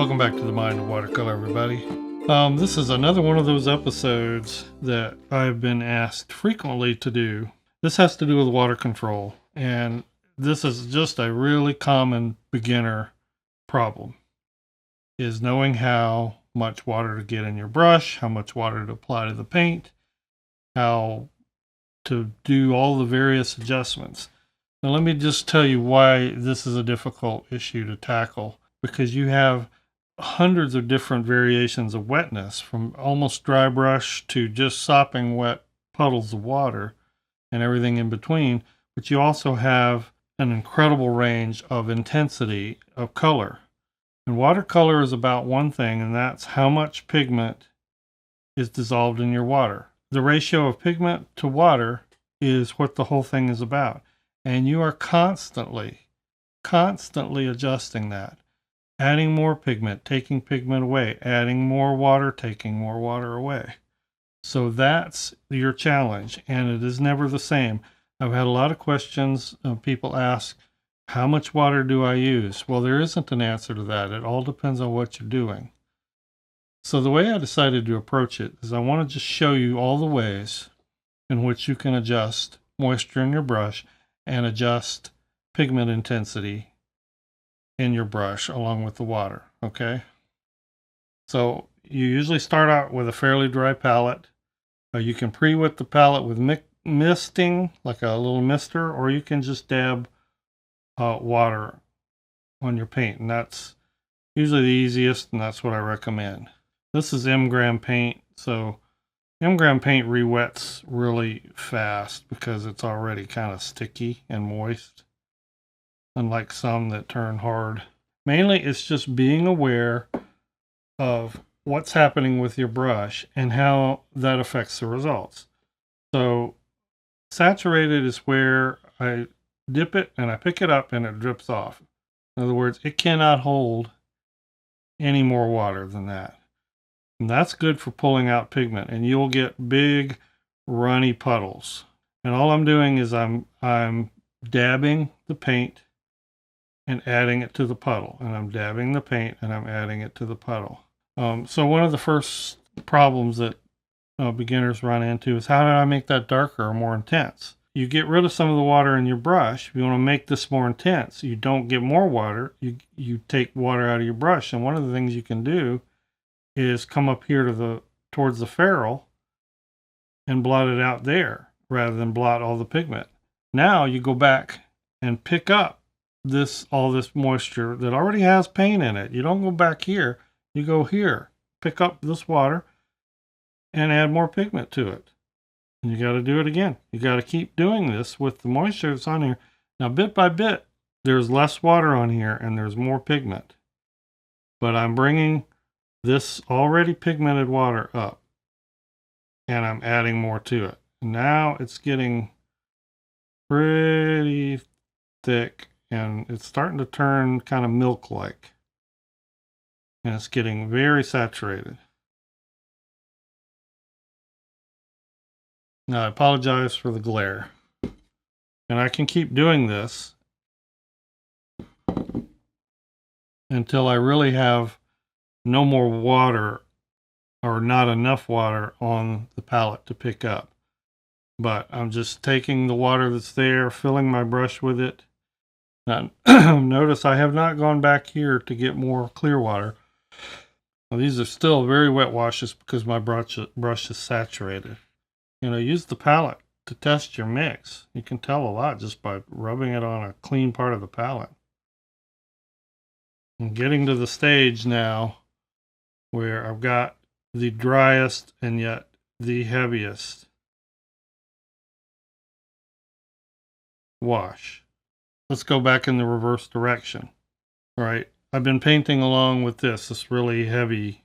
Welcome back to the Mind of Watercolor, everybody. This is another one of those episodes that I've been asked frequently to do. This has to do with water control, and this is just a really common beginner problem, is knowing how much water to get in your brush, how much water to apply to the paint, how to do all the various adjustments. Now let me just tell you why this is a difficult issue to tackle, because you have hundreds of different variations of wetness, from almost dry brush to just sopping wet puddles of water and everything in between. But you also have an incredible range of intensity of color. And watercolor is about one thing, and that's how much pigment is dissolved in your water. The ratio of pigment to water is what the whole thing is about. And you are constantly adjusting that. Adding more pigment, taking pigment away, adding more water, taking more water away. So that's your challenge, and it is never the same. I've had a lot of questions. People ask, how much water do I use? Well, there isn't an answer to that. It all depends on what you're doing. So the way I decided to approach it is I want to just show you all the ways in which you can adjust moisture in your brush and adjust pigment intensity in your brush along with the water. Okay, so you usually start out with a fairly dry palette. You can pre-wet the palette with misting, like a little mister, or you can just dab water on your paint, and that's usually the easiest, and that's what I recommend. This is M-gram paint, so M-gram paint re-wets really fast because it's already kind of sticky and moist, unlike some that turn hard. Mainly, it's just being aware of what's happening with your brush and how that affects the results. So saturated is where I dip it and I pick it up and it drips off. In other words, it cannot hold any more water than that. And that's good for pulling out pigment, and you'll get big runny puddles. And all I'm doing is I'm dabbing the paint and adding it to the puddle, and I'm dabbing the paint and I'm adding it to the puddle. So one of the first problems that beginners run into is, how do I make that darker or more intense? You get rid of some of the water in your brush. If you want to make this more intense, you don't get more water. You take water out of your brush, and one of the things you can do is come up here to towards the ferrule and blot it out there rather than blot all the pigment. Now you go back and pick up all this moisture that already has paint in it. You don't go back here. You go here, pick up this water and add more pigment to it. And you got to do it again. You got to keep doing this with the moisture that's on here. Now, bit by bit, there's less water on here and there's more pigment. But I'm bringing this already pigmented water up and I'm adding more to it. Now it's getting pretty thick and it's starting to turn kind of milk-like. And it's getting very saturated. Now I apologize for the glare. And I can keep doing this until I really have no more water or not enough water on the palette to pick up. But I'm just taking the water that's there, filling my brush with it. Now, notice I have not gone back here to get more clear water. Well, these are still very wet washes because my brush is saturated. Use the palette to test your mix. You can tell a lot just by rubbing it on a clean part of the palette. I'm getting to the stage now where I've got the driest and yet the heaviest wash. Let's go back in the reverse direction. All right, I've been painting along with this really heavy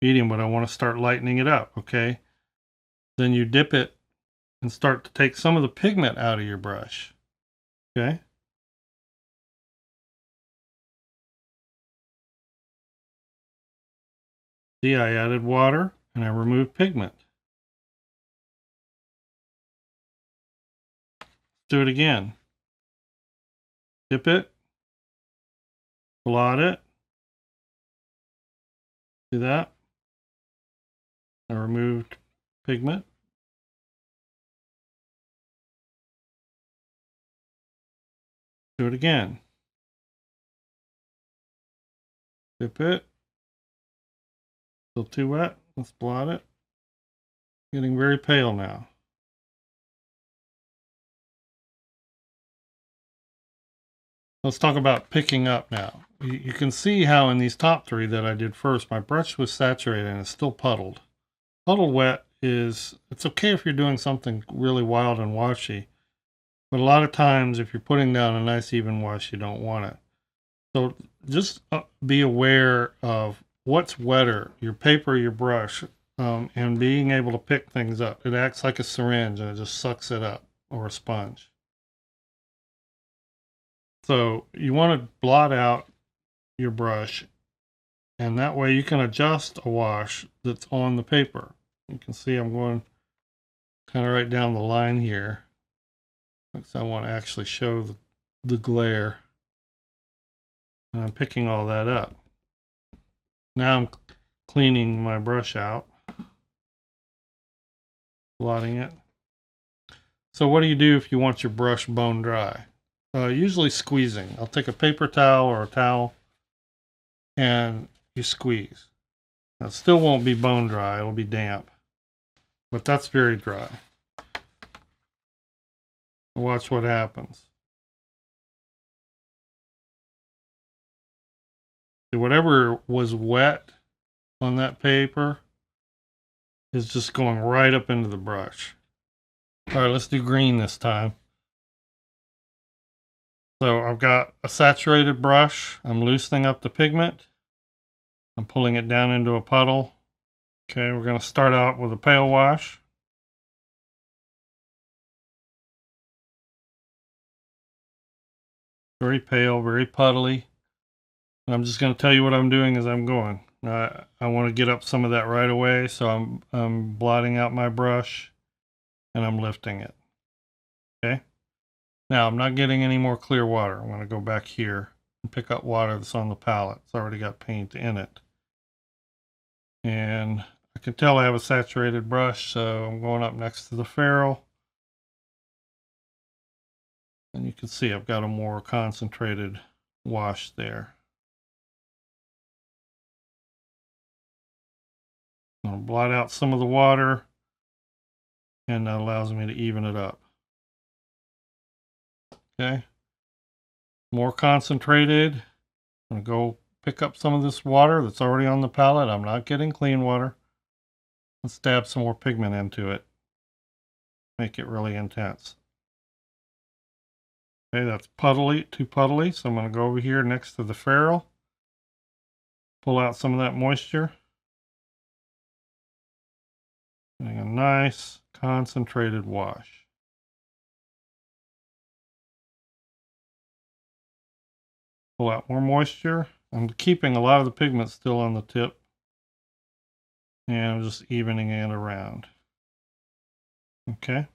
medium, but I want to start lightening it up, okay? Then you dip it and start to take some of the pigment out of your brush, okay? See, I added water and I removed pigment. Do it again. Dip it, blot it, See that? I removed pigment. Do it again. Dip it. Still too wet. Let's blot it. Getting very pale now. Let's talk about picking up now. You can see how in these top three that I did first, my brush was saturated and it's still puddled. Puddle wet is, it's okay if you're doing something really wild and washy, but a lot of times if you're putting down a nice even wash, you don't want it. So just be aware of what's wetter, your paper, your brush, and being able to pick things up. It acts like a syringe and it just sucks it up, or a sponge. So you want to blot out your brush, and that way you can adjust a wash that's on the paper. You can see I'm going kind of right down the line here, because I want to actually show the glare. And I'm picking all that up. Now I'm cleaning my brush out, blotting it. So what do you do if you want your brush bone dry? Usually squeezing. I'll take a paper towel or a towel and you squeeze. Now, it still won't be bone dry, it'll be damp, but that's very dry. Watch what happens. Whatever was wet on that paper is just going right up into the brush. All right, let's do green this time. So I've got a saturated brush. I'm loosening up the pigment. I'm pulling it down into a puddle. Okay, we're going to start out with a pale wash. Very pale, very puddly. And I'm just going to tell you what I'm doing as I'm going. I want to get up some of that right away, so I'm blotting out my brush and I'm lifting it. Okay. Now I'm not getting any more clear water. I'm going to go back here and pick up water that's on the palette. It's already got paint in it. And I can tell I have a saturated brush, so I'm going up next to the ferrule. And you can see I've got a more concentrated wash there. I'm going to blot out some of the water, and that allows me to even it up. Okay. More concentrated. I'm going to go pick up some of this water that's already on the palette. I'm not getting clean water. Let's dab some more pigment into it. Make it really intense. Okay, that's puddly, too puddly. So I'm going to go over here next to the ferrule. Pull out some of that moisture. Getting a nice concentrated wash. Pull out more moisture. I'm keeping a lot of the pigment still on the tip. And I'm just evening it around. Okay.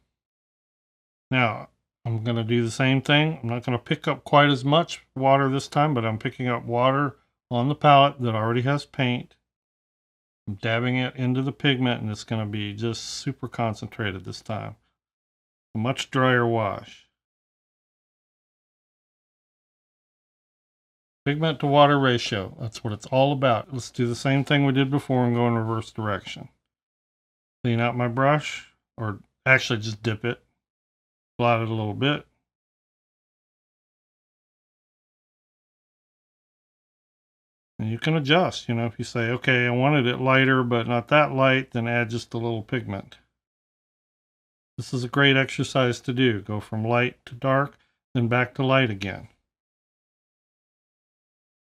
Now, I'm going to do the same thing. I'm not going to pick up quite as much water this time, but I'm picking up water on the palette that already has paint. I'm dabbing it into the pigment, and it's going to be just super concentrated this time. A much drier wash. Pigment to water ratio. That's what it's all about. Let's do the same thing we did before and go in reverse direction. Clean out my brush, or actually just dip it. Blot it a little bit. And you can adjust, if you say, okay, I wanted it lighter, but not that light, then add just a little pigment. This is a great exercise to do. Go from light to dark, then back to light again.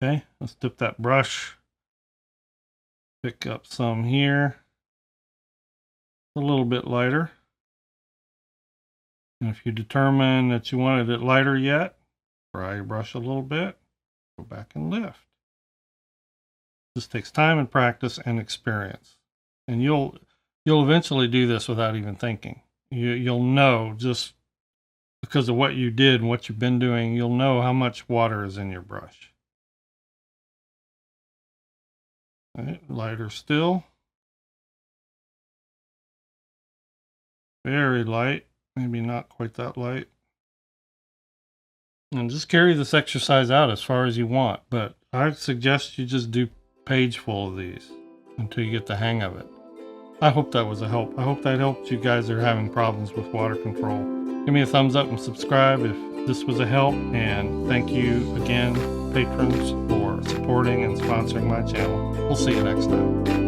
Okay, let's dip that brush. Pick up some here. A little bit lighter. And if you determine that you wanted it lighter yet, dry your brush a little bit, go back and lift. This takes time and practice and experience. And you'll eventually do this without even thinking. You'll know, just because of what you did and what you've been doing, you'll know how much water is in your brush. Right, lighter still. Very light, maybe not quite that light. And just carry this exercise out as far as you want, but I suggest you just do page full of these until you get the hang of it. I hope that was a help. I hope that helped you guys that are having problems with water control. Give me a thumbs up and subscribe if this was a help, and thank you again, patrons, for supporting and sponsoring my channel. We'll see you next time.